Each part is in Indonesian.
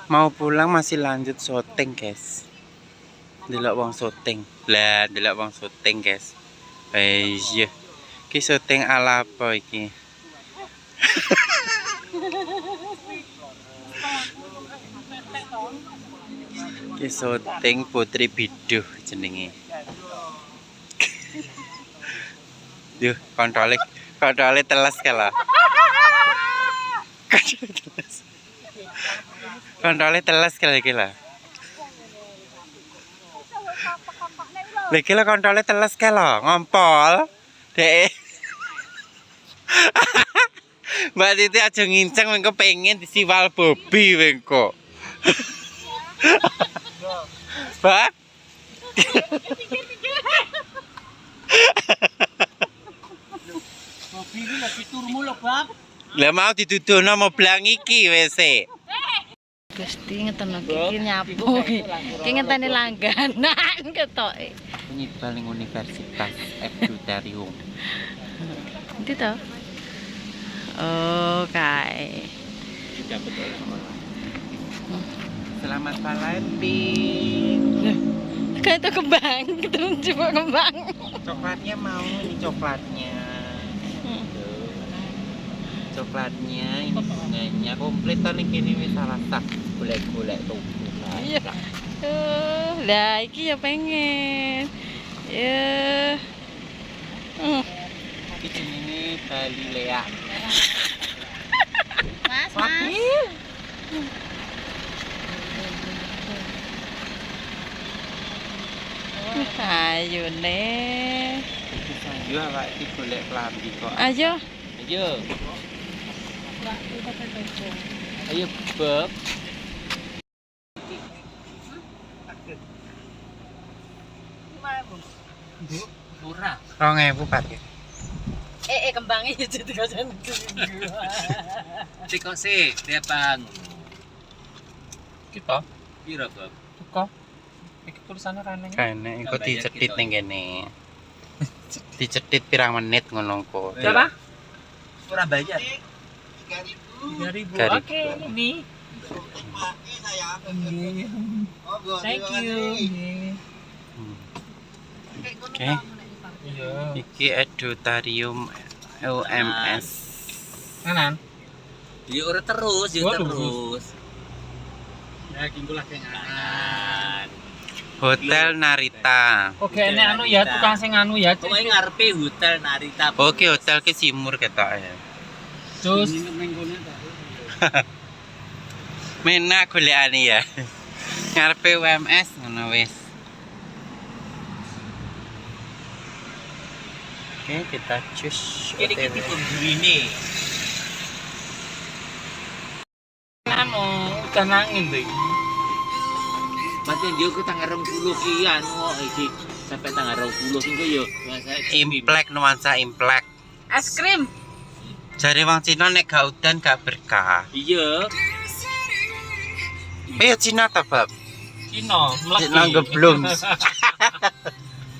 Mau pulang masih lanjut syuting, guys. Delok wong syuting. Lah, delok wong syuting, guys. Iya. Ki syuting ala apa iki? Ki syuting Putri Biduh jenenge. Yuh, kontrole teles kala. Kontrole teles kala iki lah. Lagi lah kontrole teles kala, ngompol. Dek. Mbak Titi aja nginceng mengko pengen disiwal Bobi mengko. Mbak. Bobi iki lagi turmu lho, Bab. Lah mau didudono mau blang iki wis e. Gusti ngeten iki nyapu. Iki ngenteni langganan ketoke. Penyibal ning Universitas Edutarium. Nanti to. Oh, kae. Selamat Valentine. Kayak itu kembang, ketemu coba kembang. Coklatnya mau ini coklatnya. Coklatnya ini bunganya komplit nih kini wis salah tak golek-golek tuh. Iya. Lah iki ya pengen. Ya. Iki ini Galilea. Mas. Ayo nih. Ayo awak iki golek klambi kok. Ayo. Ayo. Ayo Bob. Murah. 2000 paket. Kembangnya jadi kasan. Tiko sih, dia bang. Kita Piro, Bob? tuku. Iki tulisannya rene. Kene iku dicethit ning kene. Dicethit pirang menit ngono kok. Berapa? Murah bayar. 3.000. 3.000. Oke, ini. Thank you. Oke. Iya. Iki Edutarium UMS. Kanan. Ya ora terus, ya Oh, terus. Ya kingkulah kanan. Hotel Narita. Oke, ini anu ya, tukang sing anu ya. Pokoke ngarepe Hotel Narita. Oke, hotel ke Simur ketok ya. Terus Menak golekane ya. Ngarepe UMS ngono wis. Oke, kita cus. Ini iki pemburine. anu, udan angin tuh. Mati dia ke tanggal 20 ki anu iki sampai tanggal 20 ki yo. Implek nuansa implek. Es krim. Jare wong Cina nek gak udan gak berkah. Iya. Ayo Cina ta, Bab? Cina, mleki. Cina geblung.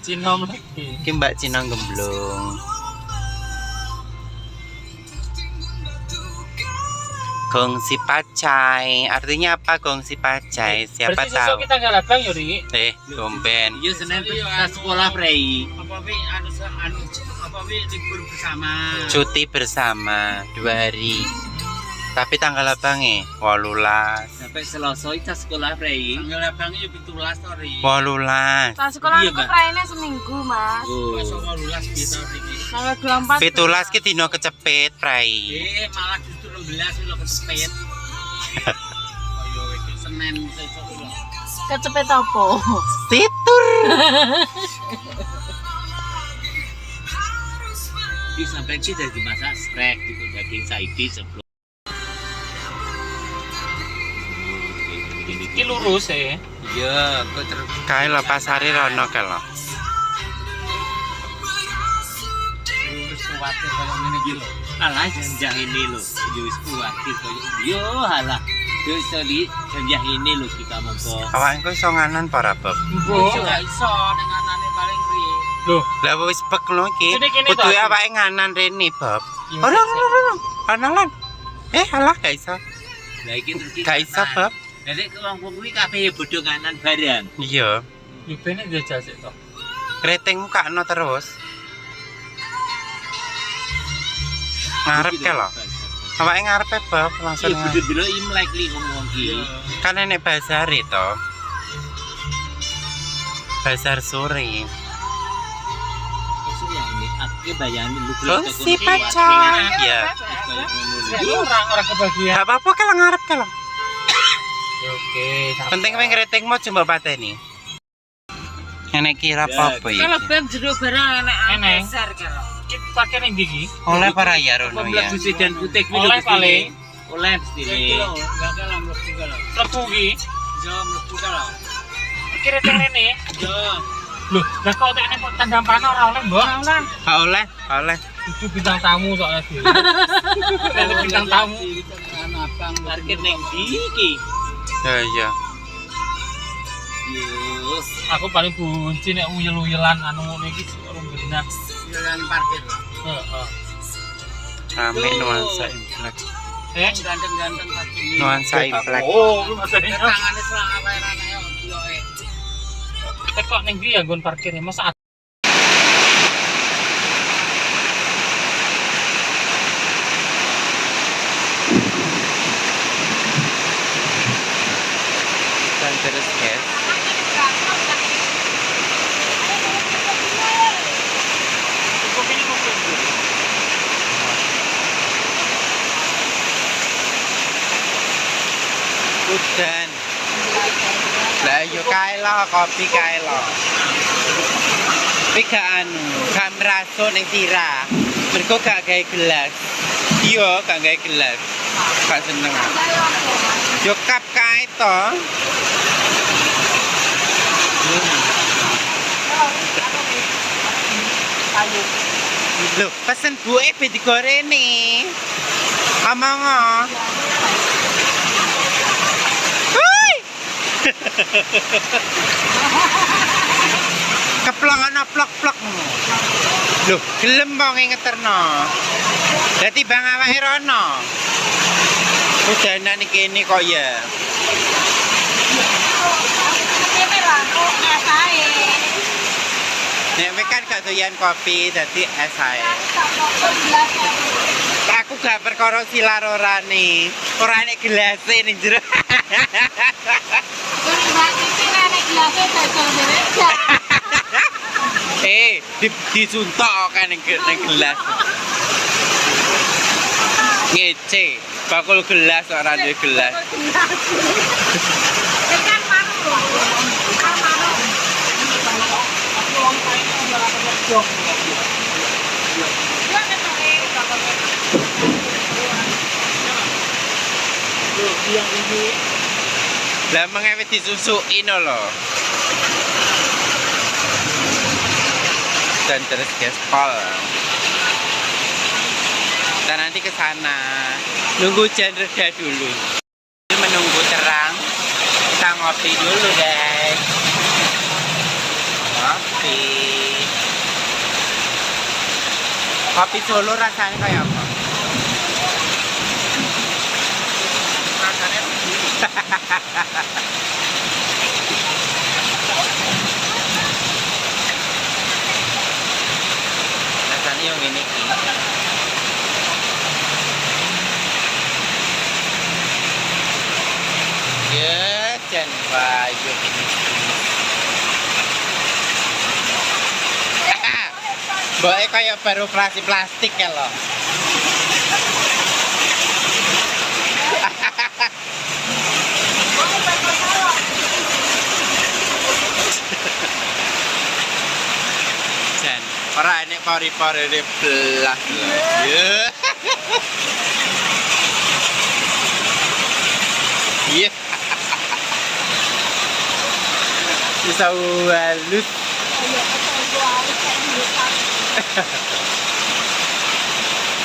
Cina mleki. Iki Mbak Cina gemblung. Gongsi pacai, artinya apa gongsi pacai? Siapa Berarti tahu? besok kita nggak datang ya, Ri? Gomben. Iya Senin kita sekolah prei. Apa wi apa wi libur bersama? Cuti bersama 2 hari. Tapi tanggal apa nih? 18. Sampai Selasa kita sekolah prei. Tanggal abang yo 17 to, Ri. 18. Pas sekolah Iya, aku Mbak. praine seminggu, Mas. Oh. Besok 18 gitu, Ri. Tanggal 24. 17 ki dino kecepet, Prai. Malah justru 16 lo kesepet. Ayo iki Senin besok lho. Kecepet apa? Situr. Di sampai kita dimasak sprek gitu daging saidi sebelum. Iki lurus ya. Iya, kok terus Kae lo pasare rono kae lo. Wis kuwatir koyo ngene iki lho. alah janjang ini lho. Yo wis kuwatir koyo yo halah. Yo soli janjang ini lho kita monggo. Awak engko iso nganan para, Bob? Iso gak iso ning anane paling ri. Loh, Lah wis bek lho iki. Jadi kene Kudu to, awake nganan rene, Bob. Iya, Ora. Analan. Alah gak iso. Lah iki terus iki. Gak iso, Bob. Jadi wong kuwi kabeh bodho kanan barang. Iya. Ibene jajal sik to. Kretingmu kakno terus. Ngarep ke lho. Awake ngarepe Bob langsung. Iya bodho delok Imlek li ngomong iki. Kan nenek bazar itu. Bazar sore. Maksudnya ini aku bayangin lu Fungsi pacar. Iya. Orang kebagian. Gak apa-apa kalau ngarep kalau. Oke. Penting pengen kretingmu coba pateni. Nenek kira apa iki? Kalau bab jero barang enak Enak. besar kalau. Kita pakai yang gigi. Oleh para ya Rono ya. Pembelak susi dan putih kuwi Oleh paling. Oleh mesti ini. Enggak kalah mlebu kalah. Mlebu ki. Jo mlebu kalah. Kira teng rene. Jo. Loh, lah kok tekne tanda panah ora oleh, Mbok? Gak oleh, gak oleh. Itu bintang tamu soalnya dia. Itu bintang tamu. Abang parkir ning ndi iki? Ya iya. Yus, Aku paling benci nek uyel-uyelan anu ngono iki urung benar. jalan parkir. Heeh. Rame nuansa imlek. Ganteng-ganteng parkir. Nuansa imlek. Oh, lu maksudnya. Tangane selang awae-awae yo bloke. Kok ning ndi ya nggon parkirnya masa Dan terus guys. Udan. Lah yo kae lah kopi kae lah. Tapi gak anu, gak merasuk ning tira. Mergo gak gawe gelas. Iya, gak gawe gelas. Gak seneng. Yo kap kae to. Loh, pesen buke be digorene. Amang. Hoi. Keplongan plok-plok. Loh, gelem wong ngeterno. Dadi bang awake rono. Udanan iki kene kok ya. Nek kan gak doyan kopi, dadi es ae. Aku gak perkara silar orane. Ora nek gelase ning jero. Disuntok kan ning gelas. Ngece, bakul gelas ora duwe gelas. Lah mengewe disusuki no lho. Dan terus gaspol. Kita nanti ke sana. Nunggu hujan reda dulu. Menunggu terang. Kita ngopi dulu, guys. Kopi. Kopi Solo rasanya kayak apa? Rasanya rasanya yang ini. Ya, jangan baju ini. Boe kayak baru plastik ya loh. Jan, ora enek pori-pori de belas lho. Ya. Iya. Bisa halus.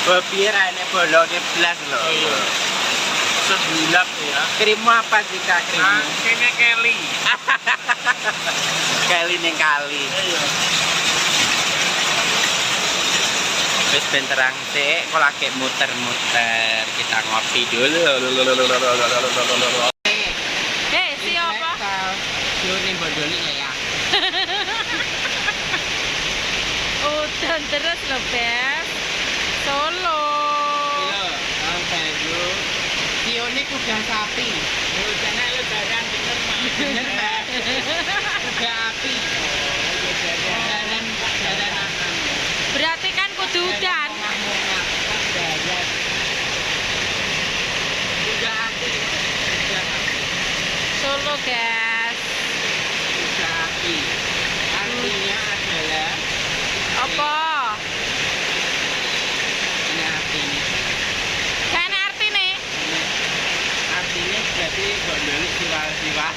Biar enek bolongnya belas loh. Oh iya. Sebulap ya. Krimmu apa sih kak krimmu? Kayaknya Kelly. Kali ning kali. Iya. Wis ben terang sik, kok lagi muter-muter. Kita ngopi dulu. Hei, siapa? Yuk nih bodoli ya. Udan terus loh, Beb. Solo. Sampai dulu. Tio ini kuda sapi. Jangan lu jalan bener mah. Bener Mbak. Kuda api. Jalan akan. Berarti kan kudu udan. Kuda api. Solo, guys. Kuda api. Artinya adalah Apa? ini artinya. Kan arti nih. Artinya jadi bodoli siwal-siwal.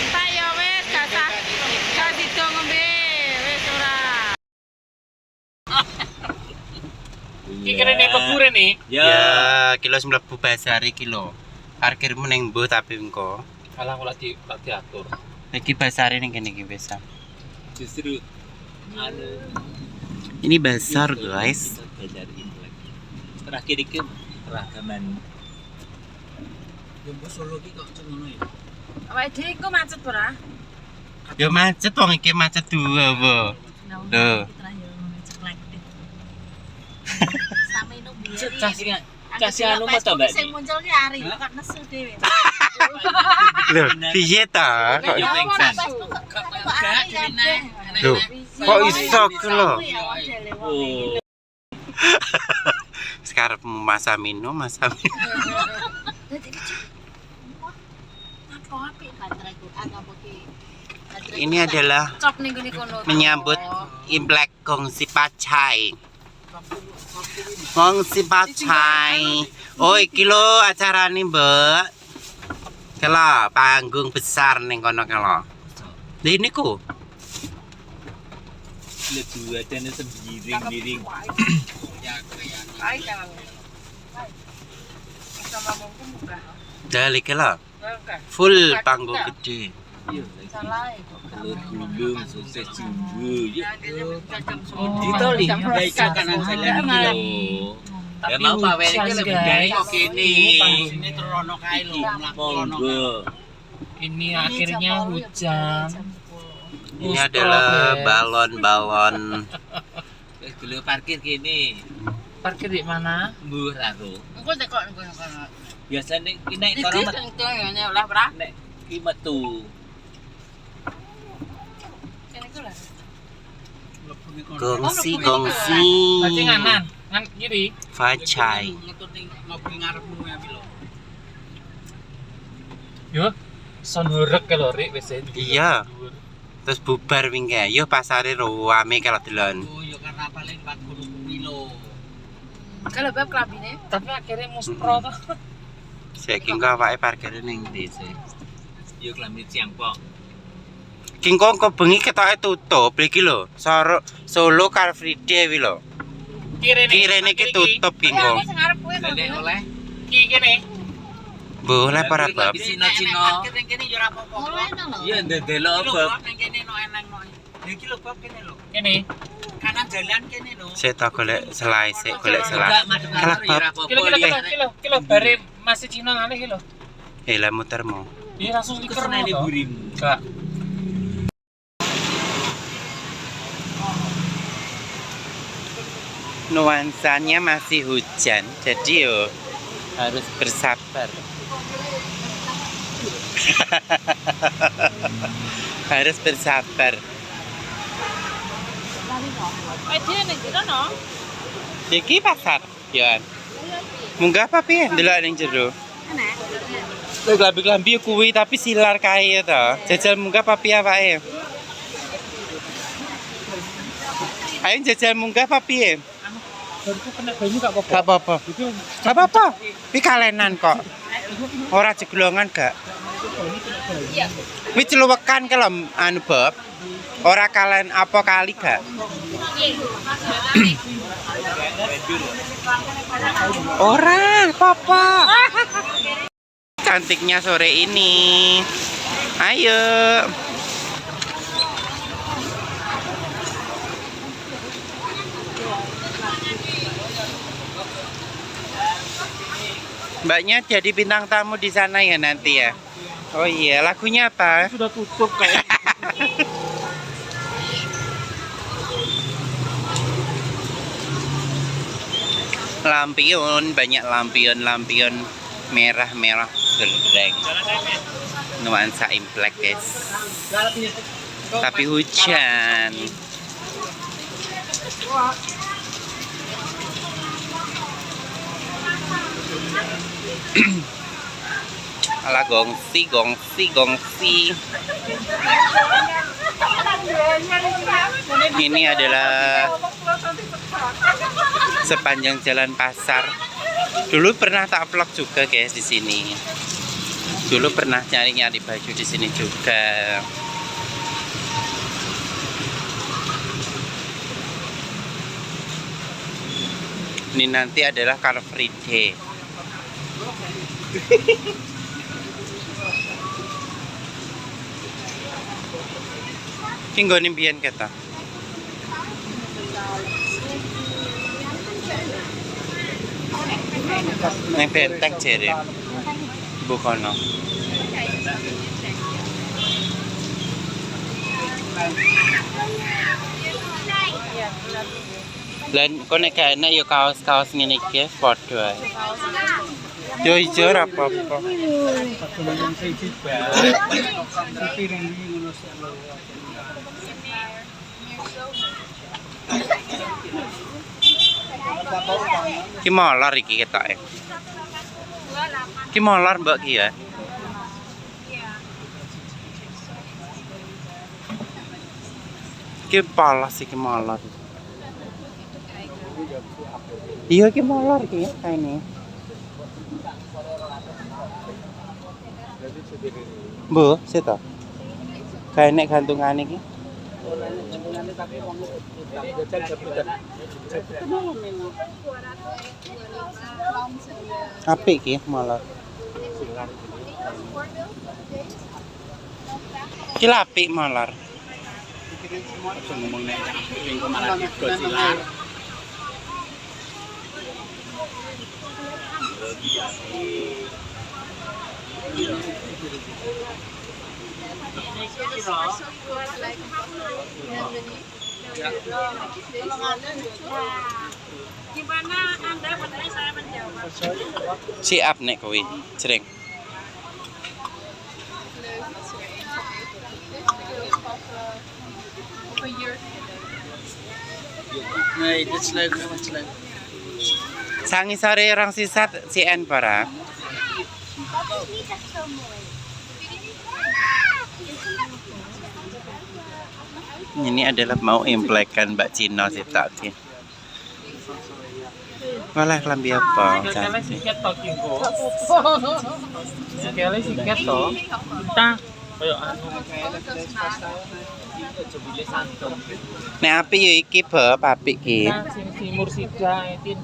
Tak ya wes, gak sido ngombe. Wes ora. Iki kene pekure nih. Ya, kilo 90 basari kilo. Parkirmu neng mbuh tapi engko. Alah kok lagi atur. Iki basari ning kene iki besar. Justru anu Ini besar, guys. kita belajar ini lagi. Terakhir iki ragaman. Jumbo Solo ki kok ngono ya. Awake dhewe iku macet ora? Yo macet wong iki macet dua, Bu. Loh. Casi anu mah to, Mbak. Sing muncul ki Ari, kok nesu dhewe. Loh, piye ta? Kok Yo pengsan. Loh, kok iso ku lho? Oh, Sekarang masa minum. Ini adalah Cop ning gone kono. menyambut Imlek Gongsi Pacai. Gongsi Pacai. Oh, iki lho acarane, Mbak. Kela panggung besar ning kono kela. Lha niku. lebih adanya sembiring-biring. Ai jangan. Sama mungkin buka. Dali kela. Full panggung gede. Iya, Salah telur gulung, sosis jumbo. Ya, Oh, ditoli. Baik kanan jalan iki lho. Ya mau pawe iki lebih dari kok kene. Sini terono kae lho, mlaku ono. Monggo. Ini akhirnya hujan. Ini adalah balon-balon. Wis dulu parkir kene. Parkir di mana? Mbuh karo. Engko tekok kono. Biasane ki nek Iki kono sing ya olah ora? nek ki metu. Kene ku lah. Gongsi. Berarti nganan, ngan kiri. Pacai. Mobil ngarepmu ya lho. Yo, son hurek ke lho Rik wis. Iya. Terus bubar wingi. Yo pasare rame kalau delon. Oh, yo karena paling 40 kilo. Kalau bab klambine. Tapi akhirnya muspro toh. Saiki engko awake parkir ning ndi sih? Yo klambi siang kok. Ki engko bengi ketoke tutup iki lho. Solo Car Free Day wi lho. Kirene iki tutup ki engko. Sing arep kuwi Nek oleh Ki kene. Mbuh le para bab. Cina-cina. Parkir ning kene yo ora apa-apa. Iya ndelok Lho, apa? Bob, ning kene no enang no. Iki lho Bob kene lho. Kene. Kanan jalan kene lho. Saya tak golek selai, sik golek selai. Kalah bab. Kilo bare masih Cina ngalih kilo. Lah mutermu. Iya langsung liker Kesene no. burimu. Enggak. Nuansanya masih hujan, jadi yo harus bersabar. Harus bersabar. Dia ning kono. Iki pasar, Yon. Munggah apa piye ndelok ning jero? Enak. Lho klambi-klambi kuwi tapi silar kae to. Jajal munggah apa piye awake? Ayo jajal munggah apa piye? Baru kena banyu gak apa-apa. Gak apa-apa. Gak apa-apa. Pi kalenan kok. Ora jeglongan gak? Iya. Wi celuwekan kalau anu Bob. Ora kalen apa kali gak? Orang, papa. Cantiknya sore ini. Ayo. Mbaknya jadi bintang tamu di sana ya nanti ya. Oh iya, lagunya apa? Sudah tutup kayak. Lampion, banyak lampion merah-merah gerdeng. Nuansa Imlek, guys. Tapi hujan. Ala gongsi. Ini adalah sepanjang jalan pasar. Dulu pernah tak vlog juga guys di sini. Dulu pernah nyari baju di sini juga. Ini nanti adalah Car Free Day. Tinggal nimbian kata. Neng benteng jere. Bukono. Lan konek kayaknya yo kaos ngene iki padha ae. Yo ijo ora apa-apa. Ki molor iki ketoke. Ki molor mbok ki ya. Ki polos iki molor. Iya ki molor ki kaine. Bu, sito. Kaine gantungane iki. Apik ki molor. Ki apik molor. Gimana Anda bertanya saya menjawab? Siap nek kowe, jreng. Nah, itu slow. Sangi sore orang sisat CN para. Ini adalah mau implekan Mbak Cino sih tadi. Malah lambi apa? Sekali siket to kingko. Sekali siket to. Kita koyo anu jebule santum. Nek api yo iki bab apik ki. Sing Timur Sida etin.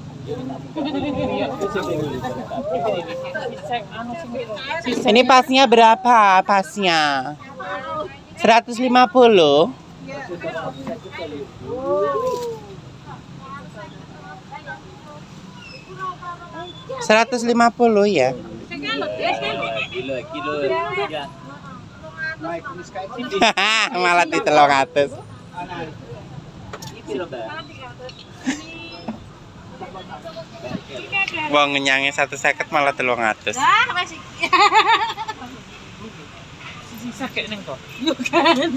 Ini pasnya berapa pasnya? 150. 150 ya. Kilo. Malah di 300. Wong ngenyange 150 malah 300. Masih. Sisa kek neng to. Yo kan.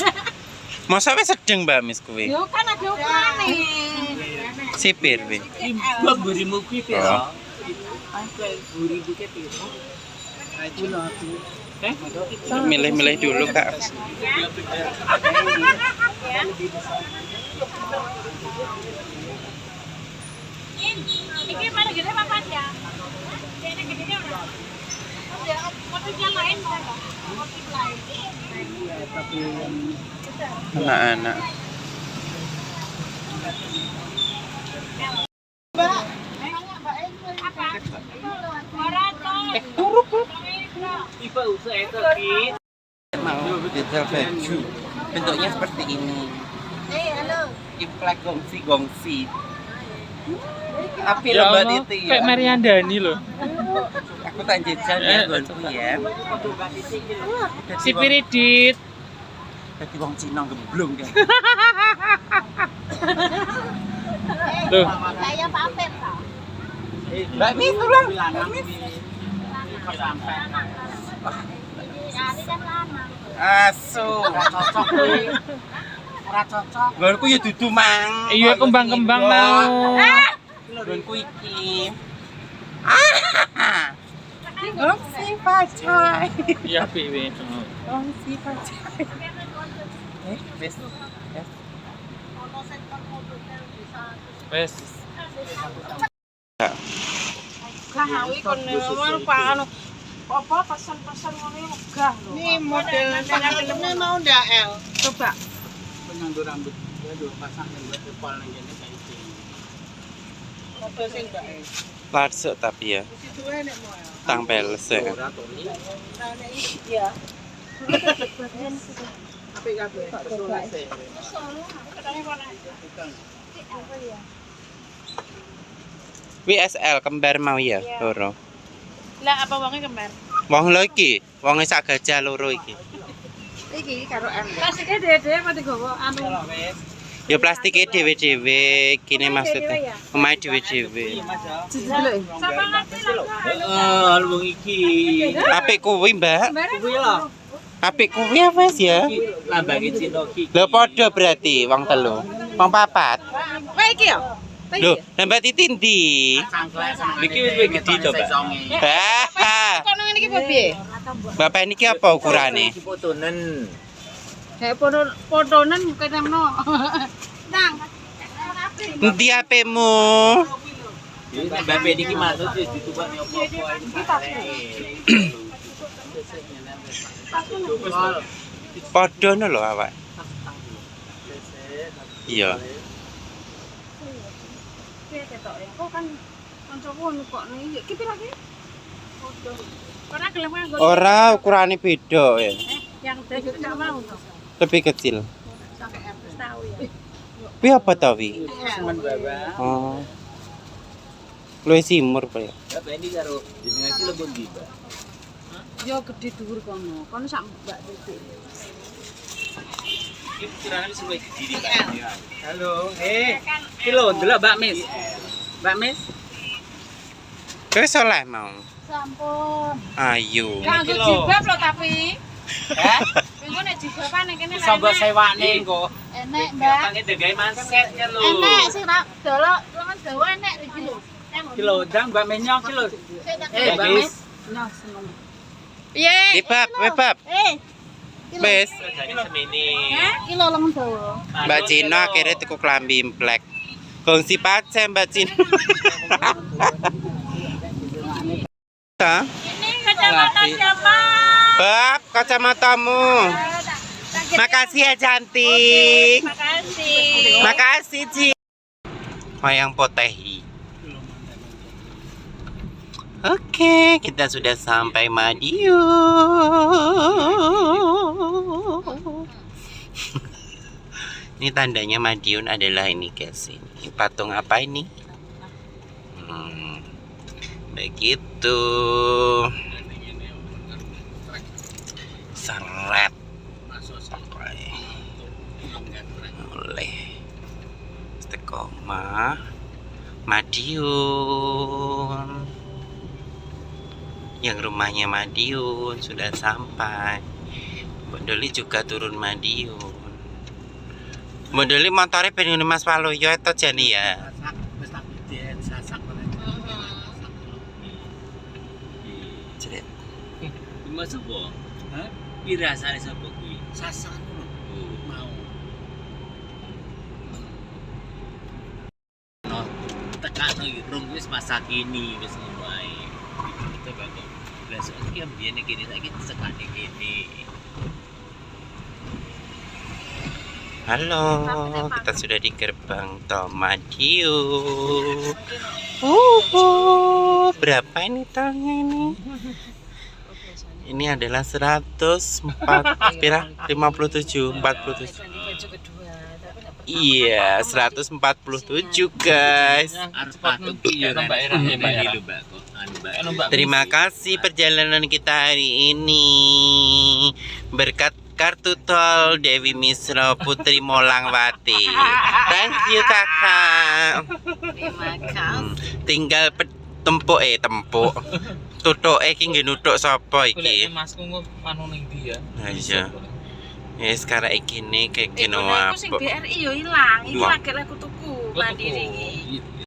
Masa wis sedeng Mbak Mis kuwi? Yo kan ada ukurane. Sipir wi. Dua burimu kuwi piro? Oh. Angkel burimu ke piro? Milih-milih dulu Kak. Ini mana gede papan ya? Ini gede udah. Motif yang lain mau nggak? Motif lain. Anak-anak. itu Ki. Mau detail baju. Bentuknya seperti ini. Halo. Implek gongsi. Tapi Ya lebat Allah, itu ya. kayak Mariandani loh. Aku tak jajan ya gonku ya. Si Piridit. Jadi wong Cina gemblung kan. Loh, Saya pamer tau. Mbak Mis tolong. Ya, ini kan lanang. Asu. Ora cocok. Gonku ya dudu mang. iya kembang-kembang mau. Gonku iki. Gongsi pacai. Iya piwe. Gongsi pacai. Wes. Wes. Kahawi kon ngono Pak anu. Apa pesan-pesan ngono megah lho. Ini model filmnya mau ndak El? Coba. Penyanggo rambut aduh pasang yang buat kepal nang kene saiki. Foto sing ndak El. Larsuk tapi ya. Situ enek mau El. Tang peles ya. Ora to ni. Nah, nek iki ya. Apik kabeh. Coba. Solo, katanya kono. Apa ya? WSL kembar mau ya, loro. Lah apa wonge kembar? Wong lho iki, wonge sak gajah loro iki. Iki karo M. Plastiknya dhewe-dhewe apa digowo anu. Ya plastike dhewe-dhewe, kene maksudnya. Omahe dhewe-dhewe. Sama ngerti lah. Heeh, wong iki. Apik kuwi, Mbak. Kuwi lho. Apik kuwi ya, Mas ya. Lambange Cina ki. Lho padha berarti wong telu. Wong papat. Wah iki ya. Lho, Mbak Titi ndi? Iki wis gede to, Pak. Hah. Kono ngene iki piye? Bapak niki apa ukurane? Iki fotonen. Kayak potonan kenemno. Nang. Endi apemu? Iki bapak niki maksud wis ditubani apa-apa. Padha no lho awak. Iya. Piye ketok ya? Kok kan kancaku kok iki ki pira ki? Foto. Karena gelem nganggo Ora ukurane beda ya. yang tadi enggak mau to. Lebih kecil. Sampai wis tahu ya. Kuwi apa to wi? Semen bawa. Oh. Luwih simur apa ya? Bapak ini karo jenengan iki lembut ndi, Pak? Yo gede dhuwur kono. Kono sak Mbak Titi. Iki kirane wis luwih gede iki, Pak. Halo, iki lho ndelok Mbak Mis. Mbak Mis. Wis oleh mau. Sampun. Ayo. Kanggo jilbab lho tapi. Hah? Engko nek jilbaban ning kene Iso mbok sewakne engko. Enek, Mbak. Pange degawe manset ya lho. Enek sing tak dolok lengan dawa enek iki lho. Iki lho ndang Mbak Mis nyok iki lho. Mbak Mis. Nah, seneng. Piye? Dibab, webab. Wis. Regane semene. Hah? Iki lho lengan dawa. Mbak Cina akhirnya tuku klambi implek. Gongsi pace Mbak Cina. Hah? Ini kacamata siapa? Bab, kacamatamu. Makasih ya cantik. Makasih. Makasih, Ci. Wayang Potehi. Oke, kita sudah sampai Madiun. Ini tandanya Madiun adalah ini guys. Ini patung apa ini? Begitu. Seret. Oleh Istiqomah Madiun. Yang rumahnya Madiun sudah sampai. Bondoli juga turun Madiun. Bondoli motornya pengen Mas Waluyo itu jani ya. Wis tak biden sasak Cerit. Kuwi masuk po. Hah? Iki rasane sapa kuwi? sasak lho. Mau. No, tekakno iki rung wis masa kini wis ngono ae. Kita bakal belas iki ambiyene kene saiki sekane kene. Halo, kita sudah di gerbang tol Madiun. Berapa ini tolnya ini? Ini adalah 157 Iya, 147 guys. Harus patung iuran ini lho Mbak kok. Anu Mbak. Terima kasih perjalanan kita hari ini. Berkat kartu tol Dewi Misro Putri Molangwati. Thank you kakak. Terima kasih. Tinggal tempuk tutuk iki nggih nutuk sapa Golek iki? masku anu ning ndi ya? Nah, iya. Ya sekarang iki nih kayak Iku gini nek iku sing BRI yo ilang. Iki Wah. lagi aku tuku mandiri iki.